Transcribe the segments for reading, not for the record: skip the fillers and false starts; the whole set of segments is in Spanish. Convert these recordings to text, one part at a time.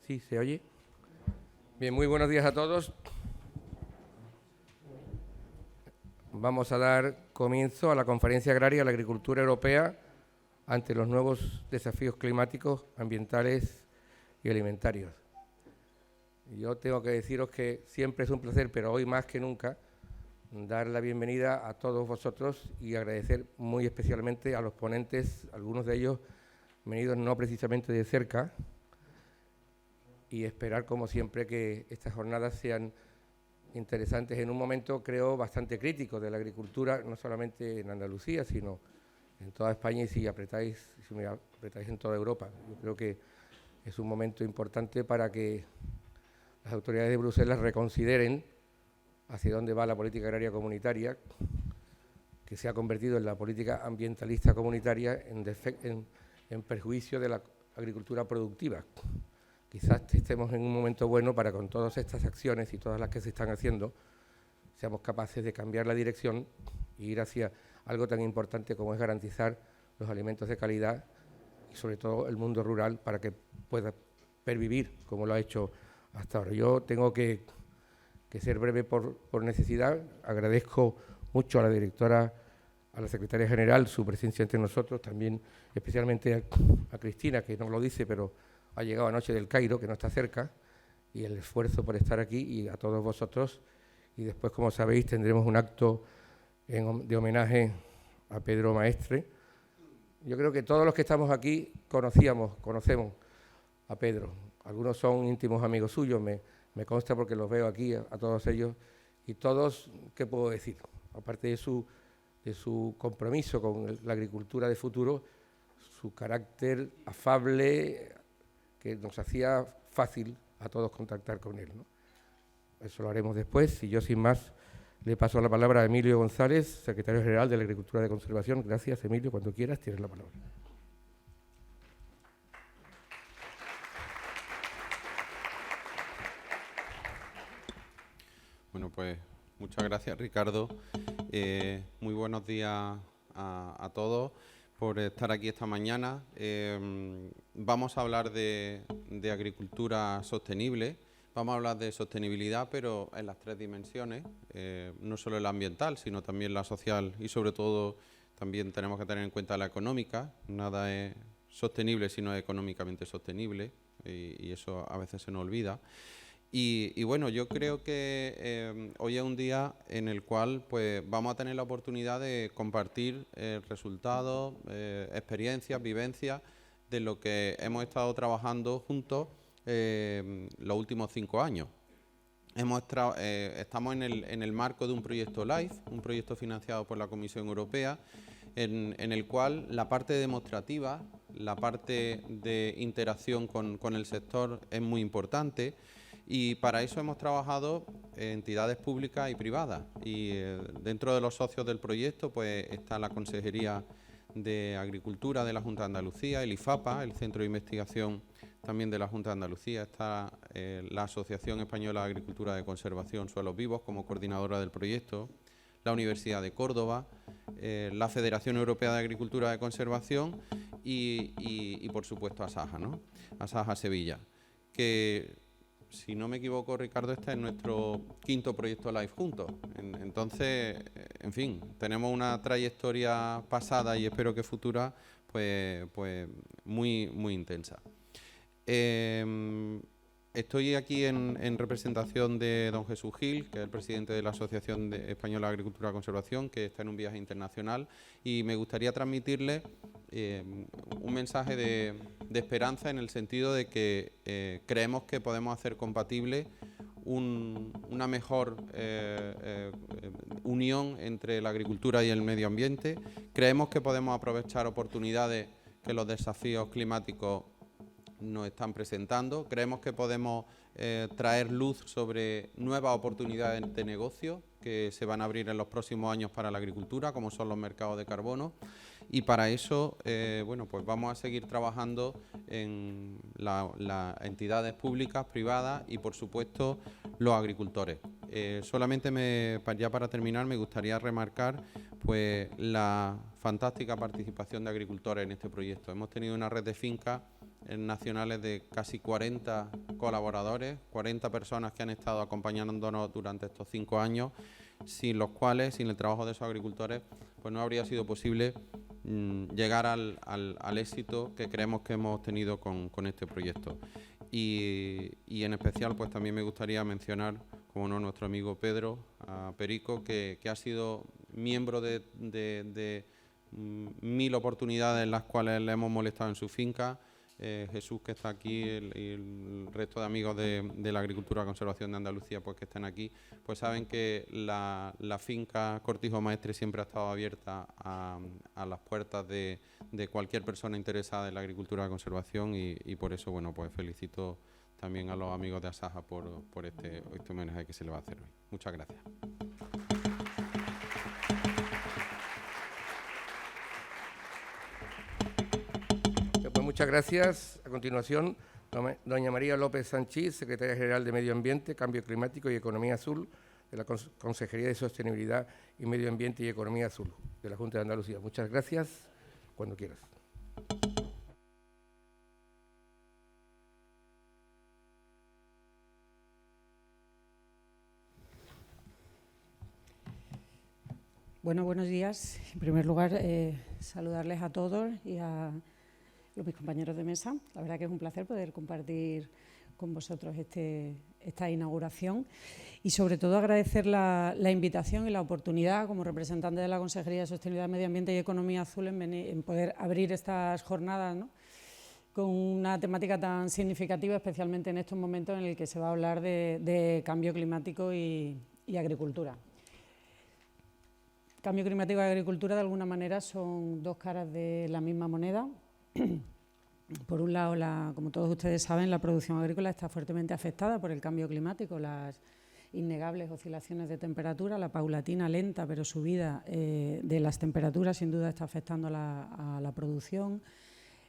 Sí, ¿se oye? Bien, muy buenos días a todos. Vamos a dar comienzo a la Conferencia Agraria de la Agricultura Europea ante los nuevos desafíos climáticos, ambientales y alimentarios. Yo tengo que deciros que siempre es un placer, pero hoy más que nunca, dar la bienvenida a todos vosotros y agradecer muy especialmente a los ponentes, algunos de ellos venidos no precisamente de cerca, y esperar, como siempre, que estas jornadas sean interesantes en un momento, creo, bastante crítico de la agricultura, no solamente en Andalucía, sino en toda España y si me apretáis en toda Europa. Yo creo que es un momento importante para que las autoridades de Bruselas reconsideren hacia dónde va la política agraria comunitaria, que se ha convertido en la política ambientalista comunitaria en perjuicio de la agricultura productiva. Quizás estemos en un momento bueno para, con todas estas acciones y todas las que se están haciendo, seamos capaces de cambiar la dirección e ir hacia algo tan importante como es garantizar los alimentos de calidad y sobre todo el mundo rural para que pueda pervivir como lo ha hecho hasta ahora. Yo tengo que ser breve por necesidad. Agradezco mucho a la directora, a la secretaria general, su presencia entre nosotros, también especialmente a Cristina, que no lo dice, pero ha llegado anoche del Cairo, que no está cerca, y el esfuerzo por estar aquí, y a todos vosotros. Y después, como sabéis, tendremos un acto de homenaje a Pedro Maestre. Yo creo que todos los que estamos aquí conocemos a Pedro. Algunos son íntimos amigos suyos, me consta porque los veo aquí a todos ellos. Y todos, ¿qué puedo decir? Aparte de su compromiso con la agricultura de futuro, su carácter afable, que nos hacía fácil a todos contactar con él, ¿no? Eso lo haremos después. Y yo, sin más, le paso la palabra a Emilio González, secretario general de la Agricultura de Conservación. Gracias, Emilio. Cuando quieras, tienes la palabra. Bueno, pues muchas gracias, Ricardo. Muy buenos días a todos por estar aquí esta mañana. Vamos a hablar de agricultura sostenible, vamos a hablar de sostenibilidad, pero en las tres dimensiones, no solo la ambiental, sino también la social y sobre todo también tenemos que tener en cuenta la económica. Nada es sostenible si no es económicamente sostenible y eso a veces se nos olvida. Y bueno, yo creo que hoy es un día en el cual pues vamos a tener la oportunidad de compartir resultados, experiencias, vivencias de lo que hemos estado trabajando juntos los últimos 5 años. Estamos en el marco de un proyecto LIFE, un proyecto financiado por la Comisión Europea, en el cual la parte demostrativa, la parte de interacción con el sector es muy importante. Y para eso hemos trabajado entidades públicas y privadas. Y dentro de los socios del proyecto pues está la Consejería de Agricultura de la Junta de Andalucía, el IFAPA, el Centro de Investigación también de la Junta de Andalucía, está la Asociación Española de Agricultura de Conservación Suelos Vivos como coordinadora del proyecto, la Universidad de Córdoba, la Federación Europea de Agricultura de Conservación y por supuesto Asaja, ¿no? Asaja Sevilla, que si no me equivoco, Ricardo, este es nuestro 5.º proyecto LIFE juntos. Entonces, en fin, tenemos una trayectoria pasada y espero que futura, pues muy, muy intensa. Estoy aquí en representación de don Jesús Gil, que es el presidente de la Asociación Española de Agricultura y Conservación, que está en un viaje internacional, y me gustaría transmitirle un mensaje de esperanza en el sentido de que creemos que podemos hacer compatible una mejor unión entre la agricultura y el medio ambiente. Creemos que podemos aprovechar oportunidades que los desafíos climáticos nos están presentando. Creemos que podemos traer luz sobre nuevas oportunidades de negocio que se van a abrir en los próximos años para la agricultura, como son los mercados de carbono. Y para eso, bueno, pues vamos a seguir trabajando en las entidades públicas, privadas y, por supuesto, los agricultores. Solamente ya para terminar, me gustaría remarcar pues la fantástica participación de agricultores en este proyecto. Hemos tenido una red de fincas nacionales de casi 40 colaboradores, 40 personas que han estado acompañándonos durante estos 5 años, sin los cuales, sin el trabajo de esos agricultores, pues no habría sido posible llegar al éxito que creemos que hemos tenido con este proyecto. Y en especial, pues también me gustaría mencionar, como no, nuestro amigo Pedro Perico, que ha sido miembro de 1000 oportunidades en las cuales le hemos molestado en su finca. Jesús, que está aquí, y el resto de amigos de la Agricultura y Conservación de Andalucía, pues que están aquí, pues saben que la finca Cortijo Maestre siempre ha estado abierta a las puertas de cualquier persona interesada en la agricultura y conservación, y por eso, bueno, pues felicito también a los amigos de Asaja por este homenaje que se le va a hacer hoy. Muchas gracias. Muchas gracias. A continuación, doña María López Sanchís, secretaria general de Medio Ambiente, Cambio Climático y Economía Azul de la Consejería de Sostenibilidad y Medio Ambiente y Economía Azul de la Junta de Andalucía. Muchas gracias. Cuando quieras. Bueno, buenos días. En primer lugar, saludarles a todos y a mis compañeros de mesa. La verdad que es un placer poder compartir con vosotros esta inauguración y sobre todo agradecer la invitación y la oportunidad como representante de la Consejería de Sostenibilidad, Medio Ambiente y Economía Azul en poder abrir estas jornadas, ¿no?, con una temática tan significativa, especialmente en estos momentos en el que se va a hablar de cambio climático y agricultura. Cambio climático y agricultura, de alguna manera, son dos caras de la misma moneda. Por un lado, como todos ustedes saben, la producción agrícola está fuertemente afectada por el cambio climático, las innegables oscilaciones de temperatura, la paulatina, lenta, pero subida de las temperaturas, sin duda está afectando a la producción,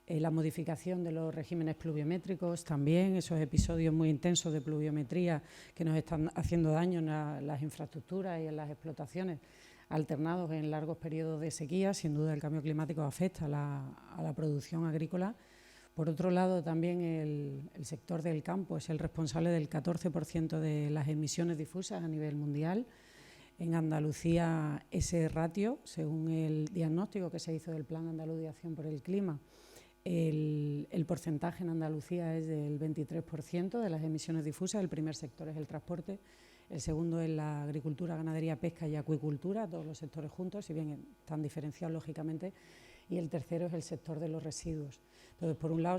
la modificación de los regímenes pluviométricos también, esos episodios muy intensos de pluviometría que nos están haciendo daño en las infraestructuras y en las explotaciones, alternados en largos periodos de sequía. Sin duda el cambio climático afecta a la producción agrícola. Por otro lado, también el sector del campo es el responsable del 14% de las emisiones difusas a nivel mundial. En Andalucía, ese ratio, según el diagnóstico que se hizo del Plan Andaluz de Acción por el Clima, el porcentaje en Andalucía es del 23% de las emisiones difusas. El primer sector es el transporte. El segundo es la agricultura, ganadería, pesca y acuicultura, todos los sectores juntos, si bien están diferenciados lógicamente. Y el tercero es el sector de los residuos. Entonces, por un lado,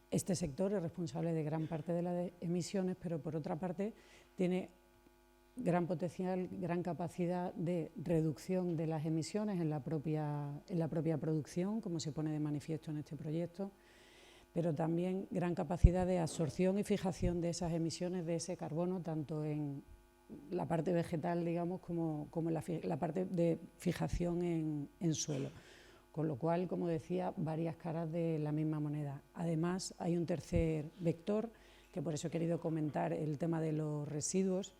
este sector es responsable de gran parte de las emisiones, pero por otra parte tiene gran potencial, gran capacidad de reducción de las emisiones en la propia producción, como se pone de manifiesto en este proyecto, pero también gran capacidad de absorción y fijación de esas emisiones, de ese carbono, tanto en la parte vegetal, digamos, como en la parte de fijación en suelo. Con lo cual, como decía, varias caras de la misma moneda. Además, hay un tercer vector, que por eso he querido comentar el tema de los residuos,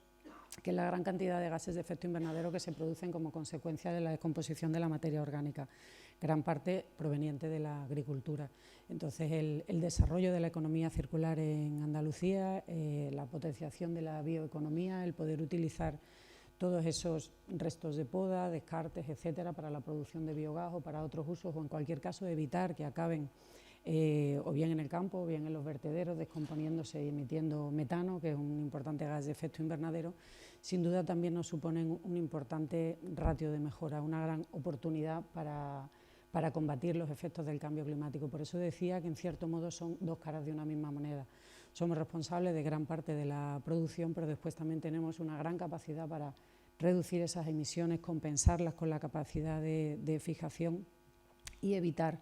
que es la gran cantidad de gases de efecto invernadero que se producen como consecuencia de la descomposición de la materia orgánica, gran parte proveniente de la agricultura. Entonces, el desarrollo de la economía circular en Andalucía, la potenciación de la bioeconomía, el poder utilizar todos esos restos de poda, descartes, etcétera, para la producción de biogás o para otros usos, o en cualquier caso evitar que acaben o bien en el campo o bien en los vertederos, descomponiéndose y emitiendo metano, que es un importante gas de efecto invernadero, sin duda también nos suponen un importante ratio de mejora, una gran oportunidad para combatir los efectos del cambio climático. Por eso decía que, en cierto modo, son dos caras de una misma moneda. Somos responsables de gran parte de la producción, pero después también tenemos una gran capacidad para reducir esas emisiones, compensarlas con la capacidad de fijación y evitar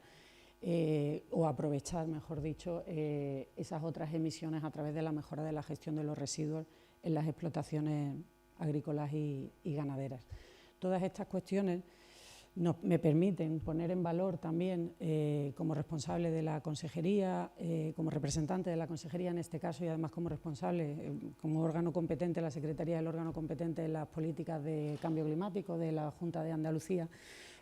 o aprovechar, mejor dicho, esas otras emisiones a través de la mejora de la gestión de los residuos en las explotaciones agrícolas y ganaderas. Todas estas cuestiones me permiten poner en valor también, como responsable de la Consejería, como representante de la Consejería en este caso, y además como responsable, como órgano competente, la Secretaría del órgano competente en las políticas de cambio climático de la Junta de Andalucía,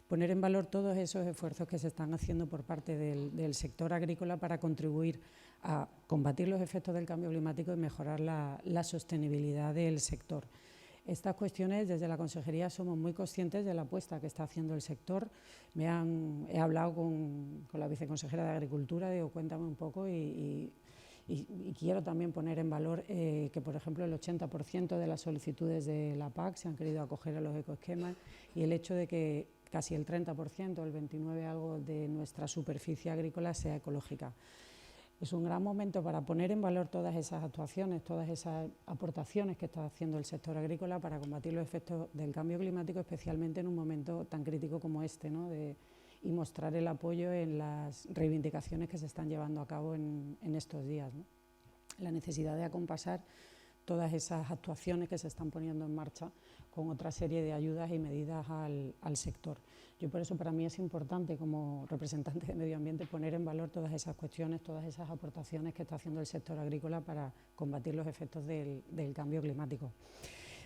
poner en valor todos esos esfuerzos que se están haciendo por parte del sector agrícola para contribuir a combatir los efectos del cambio climático y mejorar la sostenibilidad del sector. Estas cuestiones, desde la Consejería, somos muy conscientes de la apuesta que está haciendo el sector. He hablado con la viceconsejera de Agricultura, digo, cuéntame un poco y quiero también poner en valor que, por ejemplo, el 80% de las solicitudes de la PAC se han querido acoger a los ecoesquemas y el hecho de que casi el 30%, el 29% algo de nuestra superficie agrícola sea ecológica. Es un gran momento para poner en valor todas esas actuaciones, todas esas aportaciones que está haciendo el sector agrícola para combatir los efectos del cambio climático, especialmente en un momento tan crítico como este, ¿no? Y mostrar el apoyo en las reivindicaciones que se están llevando a cabo en estos días, ¿no? La necesidad de acompasar todas esas actuaciones que se están poniendo en marcha con otra serie de ayudas y medidas al sector. Yo por eso para mí es importante como representante de medio ambiente poner en valor todas esas cuestiones, todas esas aportaciones que está haciendo el sector agrícola para combatir los efectos del cambio climático.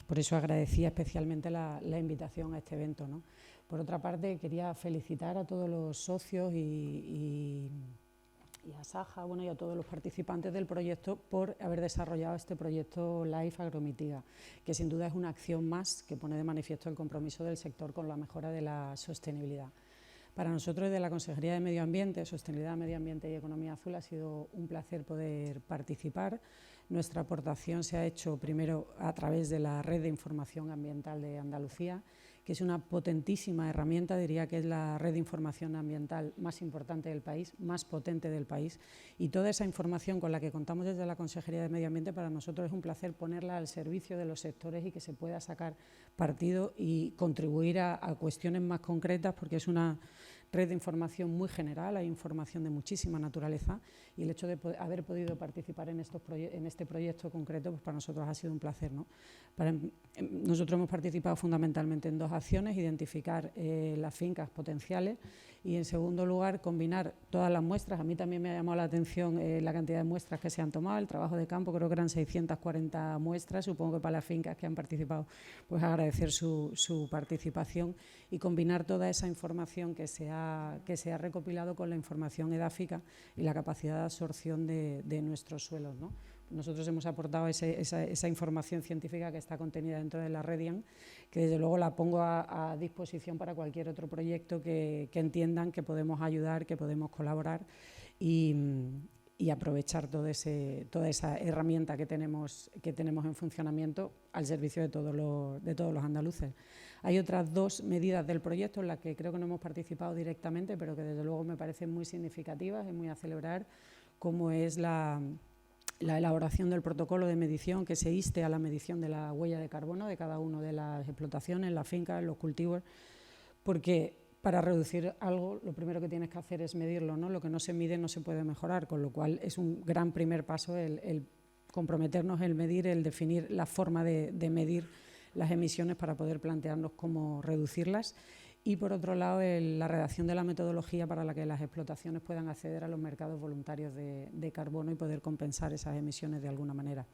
Por eso agradecía especialmente la invitación a este evento, ¿no? Por otra parte, quería felicitar a todos los socios y a Saja, bueno, y a todos los participantes del proyecto por haber desarrollado este proyecto LIFE Agromitiga, que sin duda es una acción más que pone de manifiesto el compromiso del sector con la mejora de la sostenibilidad. Para nosotros, desde la Consejería de Medio Ambiente, Sostenibilidad, Medio Ambiente y Economía Azul, ha sido un placer poder participar. Nuestra aportación se ha hecho primero a través de la Red de Información Ambiental de Andalucía, que es una potentísima herramienta, diría que es la red de información ambiental más importante del país, más potente del país, y toda esa información con la que contamos desde la Consejería de Medio Ambiente, para nosotros es un placer ponerla al servicio de los sectores y que se pueda sacar partido y contribuir a cuestiones más concretas, porque es una red de información muy general, hay información de muchísima naturaleza, y el hecho de haber podido participar en este proyecto concreto, pues para nosotros ha sido un placer, ¿no? Nosotros hemos participado fundamentalmente en dos acciones: identificar las fincas potenciales y, en segundo lugar, combinar todas las muestras. A mí también me ha llamado la atención la cantidad de muestras que se han tomado, el trabajo de campo, creo que eran 640 muestras, supongo que para las fincas que han participado, pues agradecer su participación, y combinar toda esa información que se ha recopilado con la información edáfica y la capacidad de absorción de nuestros suelos, ¿no? Nosotros hemos aportado esa información científica que está contenida dentro de la REDIAN, que desde luego la pongo a disposición para cualquier otro proyecto que entiendan que podemos ayudar, que podemos colaborar y aprovechar toda esa herramienta que tenemos en funcionamiento al servicio de todos los andaluces. Hay otras dos medidas del proyecto en las que creo que no hemos participado directamente, pero que desde luego me parecen muy significativas y muy a celebrar, como es la elaboración del protocolo de medición, que se inste a la medición de la huella de carbono de cada una de las explotaciones, las fincas, los cultivos, porque para reducir algo lo primero que tienes que hacer es medirlo, ¿no? Lo que no se mide no se puede mejorar, con lo cual es un gran primer paso el comprometernos, el medir, el definir la forma de medir las emisiones para poder plantearnos cómo reducirlas. Y, por otro lado, la redacción de la metodología para la que las explotaciones puedan acceder a los mercados voluntarios de carbono y poder compensar esas emisiones de alguna manera.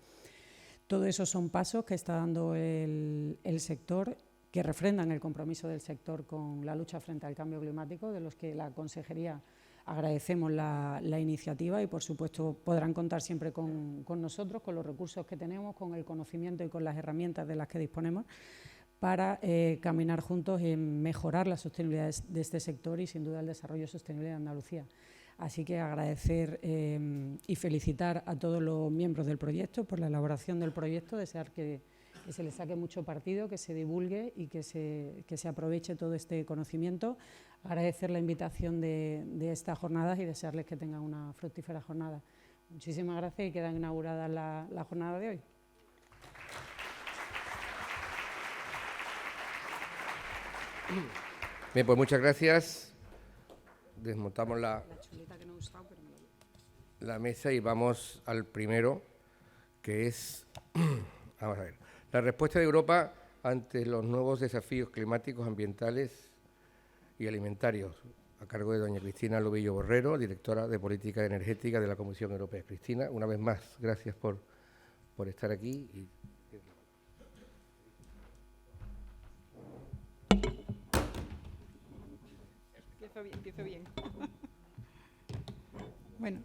Todo eso son pasos que está dando el sector, que refrendan el compromiso del sector con la lucha frente al cambio climático, de los que la Consejería agradecemos la iniciativa, y, por supuesto, podrán contar siempre con nosotros, con los recursos que tenemos, con el conocimiento y con las herramientas de las que disponemos, para caminar juntos en mejorar la sostenibilidad de este sector y, sin duda, el desarrollo sostenible de Andalucía. Así que agradecer y felicitar a todos los miembros del proyecto por la elaboración del proyecto, desear que se le saque mucho partido, que se divulgue y que se aproveche todo este conocimiento. Agradecer la invitación de estas jornadas y desearles que tengan una fructífera jornada. Muchísimas gracias, y queda inaugurada la jornada de hoy. Bien, pues muchas gracias. Desmontamos la mesa y vamos al primero, que es, vamos a ver, la respuesta de Europa ante los nuevos desafíos climáticos, ambientales y alimentarios, a cargo de doña Cristina Lobillo Borrero, directora de Política Energética de la Comisión Europea. Cristina, una vez más, gracias por estar aquí. empiezo bien. Bueno,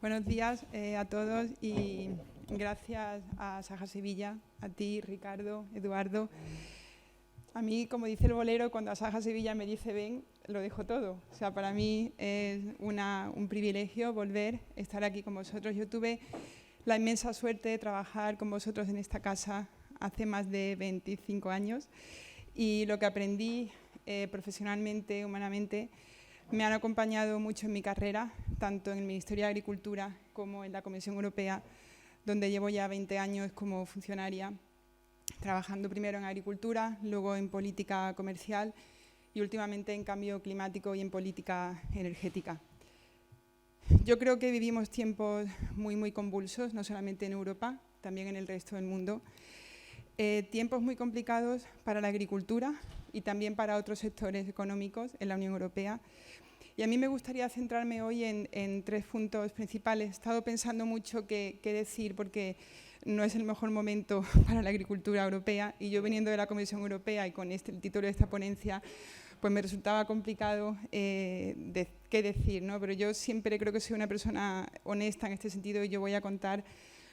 buenos días a todos y gracias a Saja Sevilla, a ti, Ricardo, Eduardo. A mí, como dice el bolero, cuando a Saja Sevilla me dice ven, lo dejo todo. O sea, para mí es un privilegio volver a estar aquí con vosotros. Yo tuve la inmensa suerte de trabajar con vosotros en esta casa hace más de 25 años y lo que aprendí profesionalmente, humanamente, me han acompañado mucho en mi carrera, tanto en el Ministerio de Agricultura como en la Comisión Europea, donde llevo ya 20 años como funcionaria, trabajando primero en agricultura, luego en política comercial y últimamente en cambio climático y en política energética. Yo creo que vivimos tiempos muy convulsos, no solamente en Europa, también en el resto del mundo. Tiempos muy complicados para la agricultura y también para otros sectores económicos en la Unión Europea. Y a mí me gustaría centrarme hoy en 3 puntos principales. He estado pensando mucho qué decir porque no es el mejor momento para la agricultura europea y yo viniendo de la Comisión Europea y con el título de esta ponencia pues me resultaba complicado qué decir, ¿no? Pero yo siempre creo que soy una persona honesta en este sentido y yo voy a contar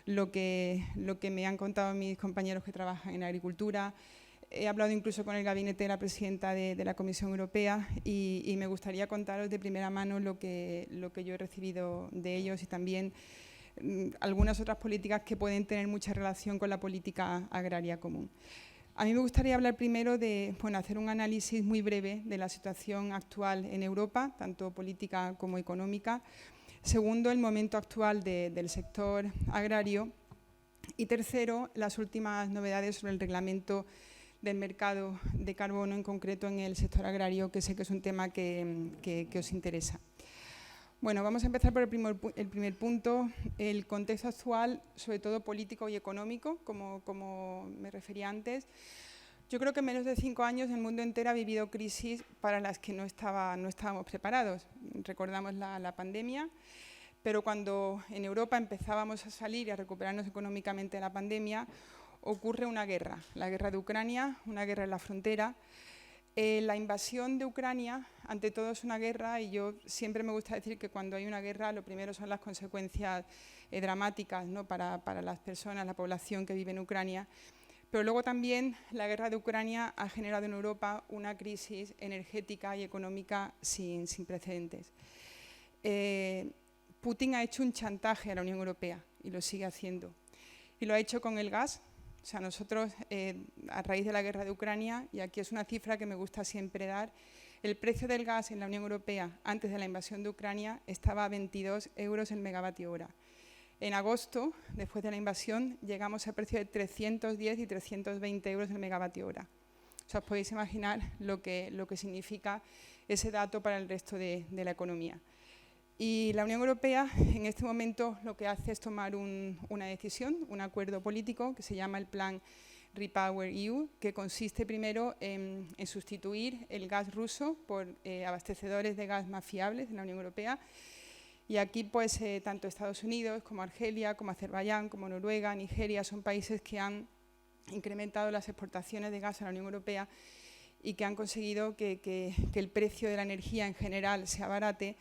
lo que me han contado mis compañeros que trabajan en agricultura. He hablado incluso con el gabinete de la presidenta de la Comisión Europea y me gustaría contaros de primera mano lo que yo he recibido de ellos y también algunas otras políticas que pueden tener mucha relación con la política agraria común. A mí me gustaría hablar primero de hacer un análisis muy breve de la situación actual en Europa, tanto política como económica. Segundo, el momento actual del sector agrario. Y tercero, las últimas novedades sobre el reglamento del mercado de carbono, en concreto en el sector agrario, que sé que es un tema que os interesa. Bueno, vamos a empezar por el primer punto, el contexto actual, sobre todo político y económico, como me refería antes. Yo creo que en menos de 5 años el mundo entero ha vivido crisis para las que no estábamos preparados. Recordamos la pandemia, pero cuando en Europa empezábamos a salir y a recuperarnos económicamente de la pandemia, ocurre una guerra, la guerra de Ucrania, una guerra en la frontera. La invasión de Ucrania, ante todo, es una guerra y yo siempre me gusta decir que cuando hay una guerra lo primero son las consecuencias dramáticas, ¿no? para las personas, la población que vive en Ucrania. Pero luego también la guerra de Ucrania ha generado en Europa una crisis energética y económica sin precedentes. Putin ha hecho un chantaje a la Unión Europea y lo sigue haciendo. Y lo ha hecho con el gas. O sea, nosotros, a raíz de la guerra de Ucrania, y aquí es una cifra que me gusta siempre dar, el precio del gas en la Unión Europea antes de la invasión de Ucrania estaba a 22 euros el megavatio hora. En agosto, después de la invasión, llegamos al precio de 310 y 320 euros el megavatio hora. O sea, os podéis imaginar lo que significa ese dato para el resto de la economía. Y la Unión Europea en este momento lo que hace es tomar una decisión, un acuerdo político que se llama el Plan REPowerEU, que consiste primero en sustituir el gas ruso por abastecedores de gas más fiables en la Unión Europea. Y aquí pues tanto Estados Unidos como Argelia, como Azerbaiyán, como Noruega, Nigeria son países que han incrementado las exportaciones de gas a la Unión Europea y que han conseguido que el precio de la energía en general se abarate.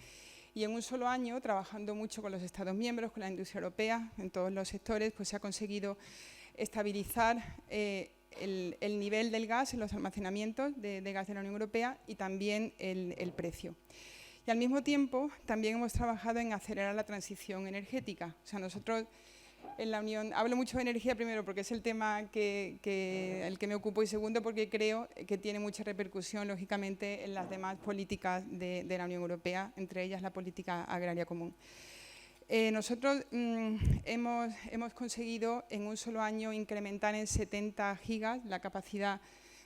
Y en un solo año, trabajando mucho con los Estados miembros, con la industria europea, en todos los sectores, pues se ha conseguido estabilizar el nivel del gas en los almacenamientos de gas de la Unión Europea y también el precio. Y al mismo tiempo, también hemos trabajado en acelerar la transición energética. O sea, nosotros en la Unión, hablo mucho de energía primero porque es el tema el que me ocupo y segundo porque creo que tiene mucha repercusión, lógicamente, en las demás políticas de la Unión Europea, entre ellas la política agraria común. Nosotros hemos conseguido en un solo año incrementar en 70 gigas la capacidad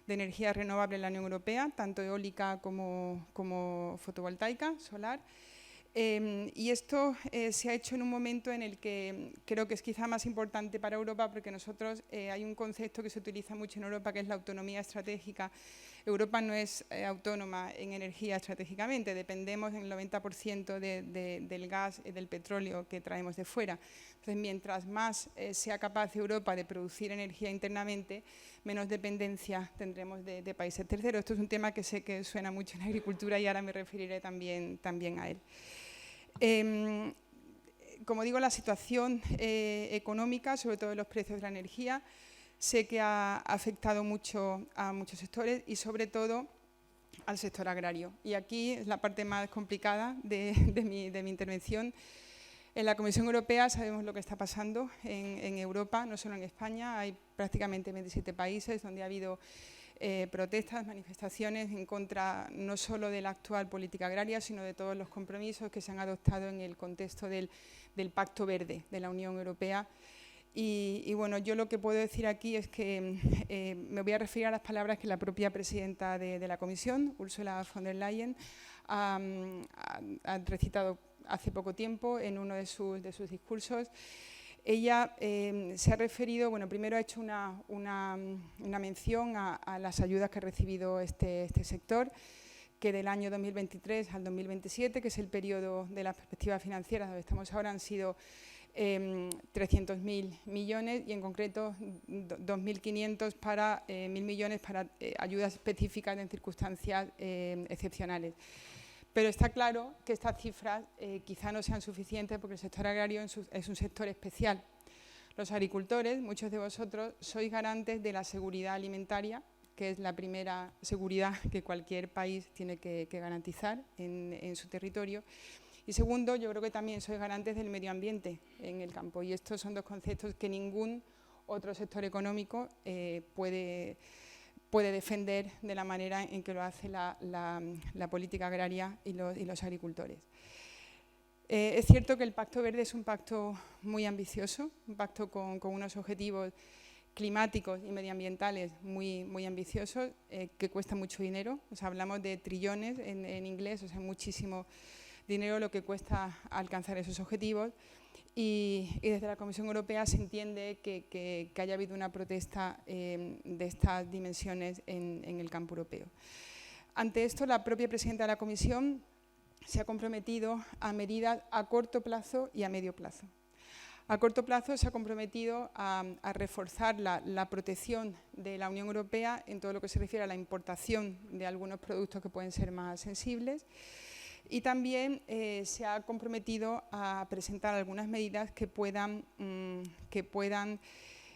de energía renovable en la Unión Europea, tanto eólica como fotovoltaica, solar. Y esto se ha hecho en un momento en el que creo que es quizá más importante para Europa porque nosotros hay un concepto que se utiliza mucho en Europa que es la autonomía estratégica. Europa no es autónoma en energía estratégicamente, dependemos en el 90% del gas y del petróleo que traemos de fuera. Entonces, mientras más sea capaz Europa de producir energía internamente, menos dependencia tendremos de países terceros. Esto es un tema que sé que suena mucho en la agricultura y ahora me referiré también a él. Como digo, la situación económica, sobre todo de los precios de la energía, sé que ha afectado mucho a muchos sectores y sobre todo al sector agrario. Y aquí es la parte más complicada de mi intervención. En la Comisión Europea sabemos lo que está pasando en Europa, no solo en España, hay prácticamente 27 países donde ha habido protestas, manifestaciones en contra no solo de la actual política agraria, sino de todos los compromisos que se han adoptado en el contexto del Pacto Verde de la Unión Europea. Y bueno, yo lo que puedo decir aquí es que me voy a referir a las palabras que la propia presidenta de la Comisión, Ursula von der Leyen, ha recitado hace poco tiempo en uno de sus discursos. Ella se ha referido, bueno, primero ha hecho una mención a las ayudas que ha recibido este sector, que del año 2023 al 2027, que es el periodo de las perspectivas financieras donde estamos ahora, han sido 300.000 millones y en concreto 2.500 para 1.000 millones para ayudas específicas en circunstancias excepcionales. Pero está claro que estas cifras quizá no sean suficientes porque el sector agrario es un sector especial. Los agricultores, muchos de vosotros, sois garantes de la seguridad alimentaria, que es la primera seguridad que cualquier país tiene que garantizar en su territorio. Y segundo, yo creo que también sois garantes del medio ambiente en el campo. Y estos son dos conceptos que ningún otro sector económico puede defender de la manera en que lo hace la política agraria y los agricultores. Es cierto que el Pacto Verde es un pacto muy ambicioso, un pacto con unos objetivos climáticos y medioambientales muy ambiciosos, que cuesta mucho dinero. O sea, hablamos de trillones en inglés, o sea, muchísimo dinero lo que cuesta alcanzar esos objetivos. Y desde la Comisión Europea se entiende que haya habido una protesta de estas dimensiones en el campo europeo. Ante esto, la propia presidenta de la Comisión se ha comprometido a medidas a corto plazo y a medio plazo. A corto plazo se ha comprometido a reforzar la protección de la Unión Europea en todo lo que se refiere a la importación de algunos productos que pueden ser más sensibles. Y también se ha comprometido a presentar algunas medidas que puedan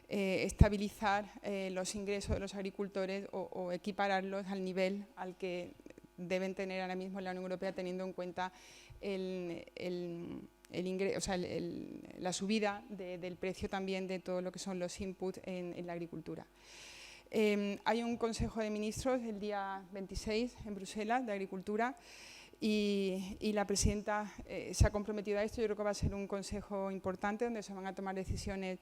estabilizar los ingresos de los agricultores o equipararlos al nivel al que deben tener ahora mismo en la Unión Europea, teniendo en cuenta la subida del precio también de todo lo que son los inputs en la agricultura. Hay un Consejo de Ministros el día 26 en Bruselas de Agricultura. Y la presidenta se ha comprometido a esto. Yo creo que va a ser un consejo importante donde se van a tomar decisiones,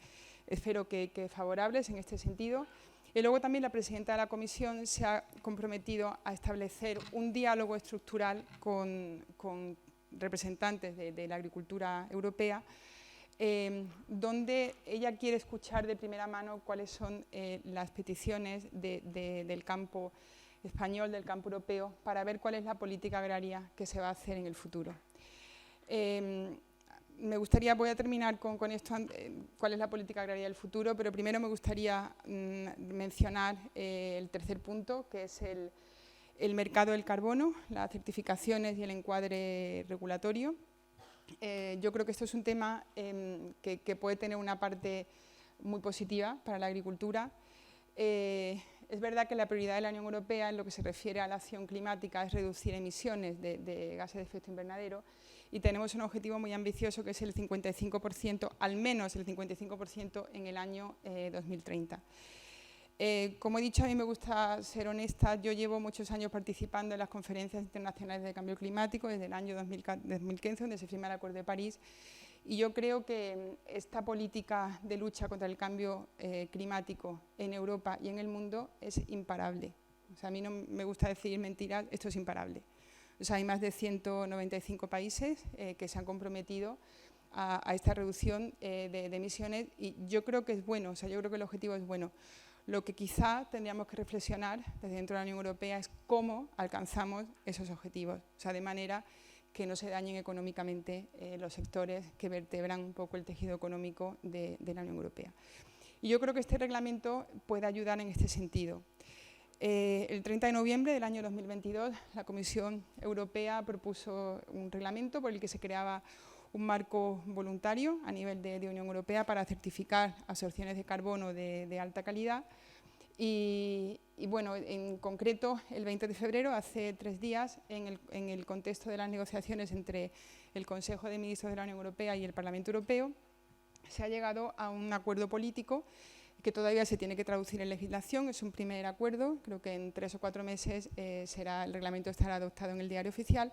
espero que favorables en este sentido. Y luego también la presidenta de la Comisión se ha comprometido a establecer un diálogo estructural con representantes de la agricultura europea, donde ella quiere escuchar de primera mano cuáles son las peticiones del campo español, del campo europeo, para ver cuál es la política agraria que se va a hacer en el futuro. Voy a terminar con esto, cuál es la política agraria del futuro, pero primero me gustaría mencionar el tercer punto, que es el mercado del carbono, las certificaciones y el encuadre regulatorio. Yo creo que esto es un tema que puede tener una parte muy positiva para la agricultura. Es verdad que la prioridad de la Unión Europea en lo que se refiere a la acción climática es reducir emisiones de gases de efecto invernadero y tenemos un objetivo muy ambicioso que es el 55%, al menos el 55% en el año 2030. Como he dicho, a mí me gusta ser honesta. Yo llevo muchos años participando en las conferencias internacionales de cambio climático desde el año 2015, donde se firma el Acuerdo de París. Y yo creo que esta política de lucha contra el cambio climático en Europa y en el mundo es imparable. O sea, a mí no me gusta decir mentiras, esto es imparable. O sea, hay más de 195 países que se han comprometido a esta reducción de emisiones y yo creo que es bueno, o sea, yo creo que el objetivo es bueno. Lo que quizá tendríamos que reflexionar desde dentro de la Unión Europea es cómo alcanzamos esos objetivos, o sea, de manera que no se dañen económicamente los sectores que vertebran un poco el tejido económico de la Unión Europea. Y yo creo que este reglamento puede ayudar en este sentido. El 30 de noviembre del año 2022, la Comisión Europea propuso un reglamento por el que se creaba un marco voluntario a nivel de Unión Europea para certificar absorciones de carbono de alta calidad. Y bueno, en concreto, el 20 de febrero, hace 3 días, en el contexto de las negociaciones entre el Consejo de Ministros de la Unión Europea y el Parlamento Europeo, se ha llegado a un acuerdo político que todavía se tiene que traducir en legislación. Es un primer acuerdo, creo que en 3 o 4 meses el reglamento estará adoptado en el Diario Oficial,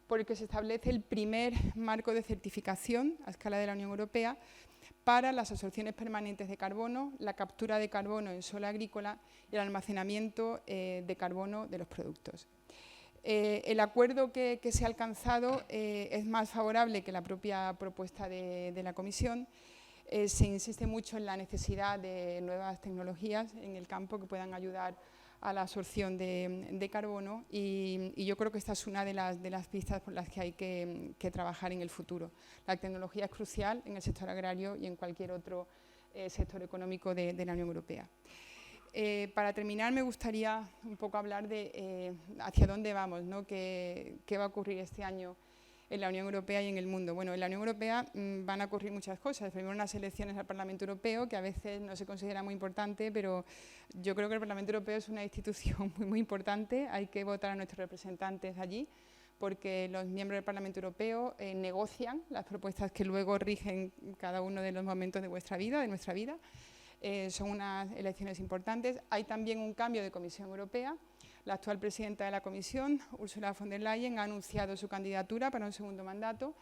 por el que se establece el primer marco de certificación a escala de la Unión Europea para las absorciones permanentes de carbono, la captura de carbono en suelo agrícola y el almacenamiento de carbono de los productos. El acuerdo que se ha alcanzado es más favorable que la propia propuesta de la Comisión. Se insiste mucho en la necesidad de nuevas tecnologías en el campo que puedan ayudar a la absorción de carbono y yo creo que esta es una de las pistas por las que hay que trabajar en el futuro. La tecnología es crucial en el sector agrario y en cualquier otro sector económico de la Unión Europea. Para terminar, me gustaría un poco hablar de hacia dónde vamos, ¿no? ¿Qué va a ocurrir este año en la Unión Europea y en el mundo? Bueno, en la Unión Europea van a ocurrir muchas cosas. Primero, unas elecciones al Parlamento Europeo, que a veces no se considera muy importante, pero yo creo que el Parlamento Europeo es una institución muy importante. Hay que votar a nuestros representantes allí, porque los miembros del Parlamento Europeo negocian las propuestas que luego rigen cada uno de los momentos de nuestra vida. Son unas elecciones importantes. Hay también un cambio de Comisión Europea. La actual presidenta de la Comisión, Ursula von der Leyen, ha anunciado su candidatura para un segundo mandato.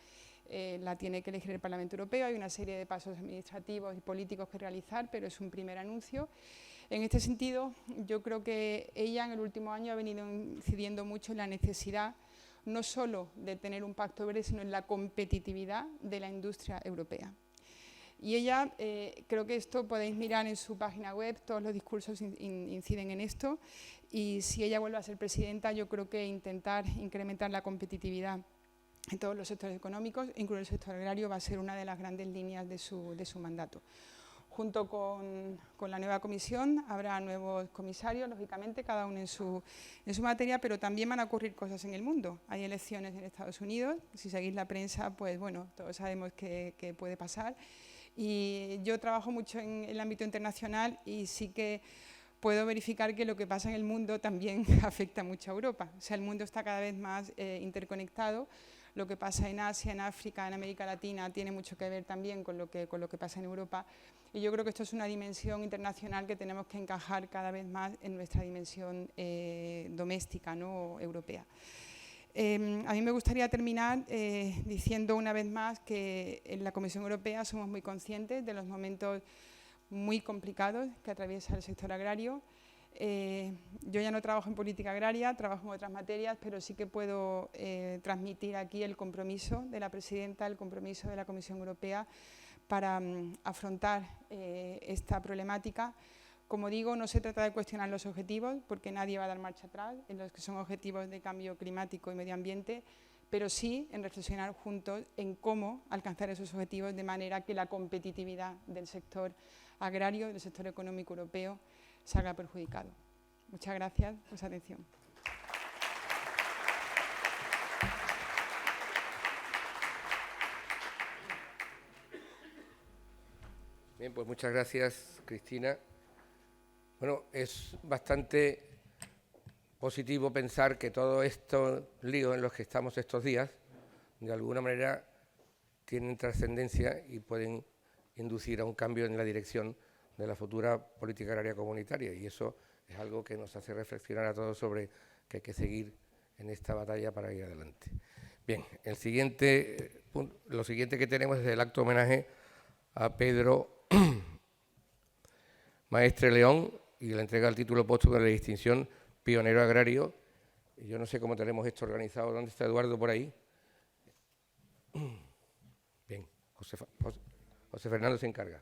La tiene que elegir el Parlamento Europeo. Hay una serie de pasos administrativos y políticos que realizar, pero es un primer anuncio. En este sentido, yo creo que ella en el último año ha venido incidiendo mucho en la necesidad no solo de tener un pacto verde, sino en la competitividad de la industria europea. Y ella, creo que esto podéis mirar en su página web, todos los discursos inciden en esto, y si ella vuelve a ser presidenta, yo creo que intentar incrementar la competitividad en todos los sectores económicos, incluido el sector agrario, va a ser una de las grandes líneas de su mandato. Junto con la nueva comisión habrá nuevos comisarios, lógicamente, cada uno en su materia, pero también van a ocurrir cosas en el mundo. Hay elecciones en Estados Unidos, si seguís la prensa, pues bueno, todos sabemos qué puede pasar. Y yo trabajo mucho en el ámbito internacional y sí que puedo verificar que lo que pasa en el mundo también afecta mucho a Europa. O sea, el mundo está cada vez más interconectado. Lo que pasa en Asia, en África, en América Latina tiene mucho que ver también con lo que pasa en Europa. Y yo creo que esto es una dimensión internacional que tenemos que encajar cada vez más en nuestra dimensión doméstica, ¿no? Europea. A mí me gustaría terminar diciendo una vez más que en la Comisión Europea somos muy conscientes de los momentos muy complicados que atraviesa el sector agrario. Yo ya no trabajo en política agraria, trabajo en otras materias, pero sí que puedo transmitir aquí el compromiso de la presidenta, el compromiso de la Comisión Europea para afrontar esta problemática. Como digo, no se trata de cuestionar los objetivos, porque nadie va a dar marcha atrás en los que son objetivos de cambio climático y medio ambiente, pero sí en reflexionar juntos en cómo alcanzar esos objetivos de manera que la competitividad del sector agrario, del sector económico europeo, salga perjudicado. Muchas gracias por su atención. Bien, pues muchas gracias, Cristina. Bueno, es bastante positivo pensar que todos estos líos en los que estamos estos días, de alguna manera, tienen trascendencia y pueden inducir a un cambio en la dirección de la futura política agraria comunitaria. Y eso es algo que nos hace reflexionar a todos sobre que hay que seguir en esta batalla para ir adelante. Bien, lo siguiente que tenemos es el acto homenaje a Pedro Maestre León y la entrega del título póstumo de la distinción Pionero Agrario. Y yo no sé cómo tenemos esto organizado. ¿Dónde está Eduardo por ahí? Bien, José Fernando se encarga.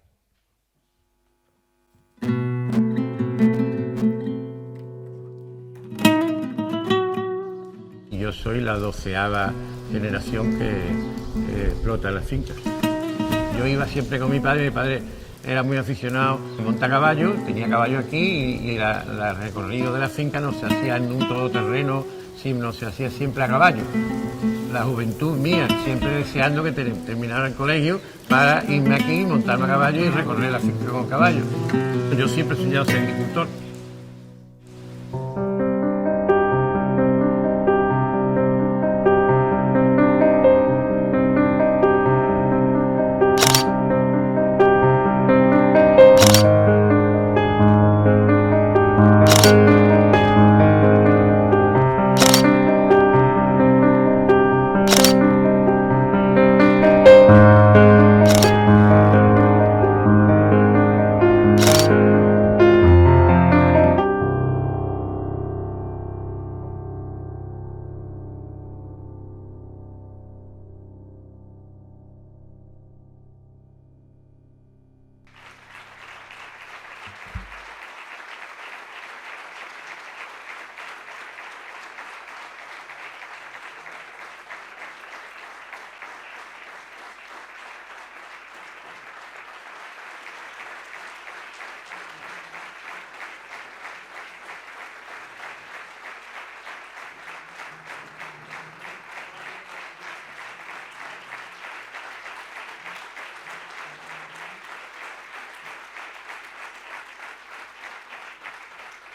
Yo soy la 12ª generación que explota las fincas. Yo iba siempre con mi padre era muy aficionado a montar caballo, tenía caballo aquí y el recorrido de la finca no se hacía en un todoterreno, sino se hacía siempre a caballo. La juventud mía, siempre deseando que terminara el colegio para irme aquí, montarme a caballo y recorrer la finca con caballo. Yo siempre he soñado ser agricultor.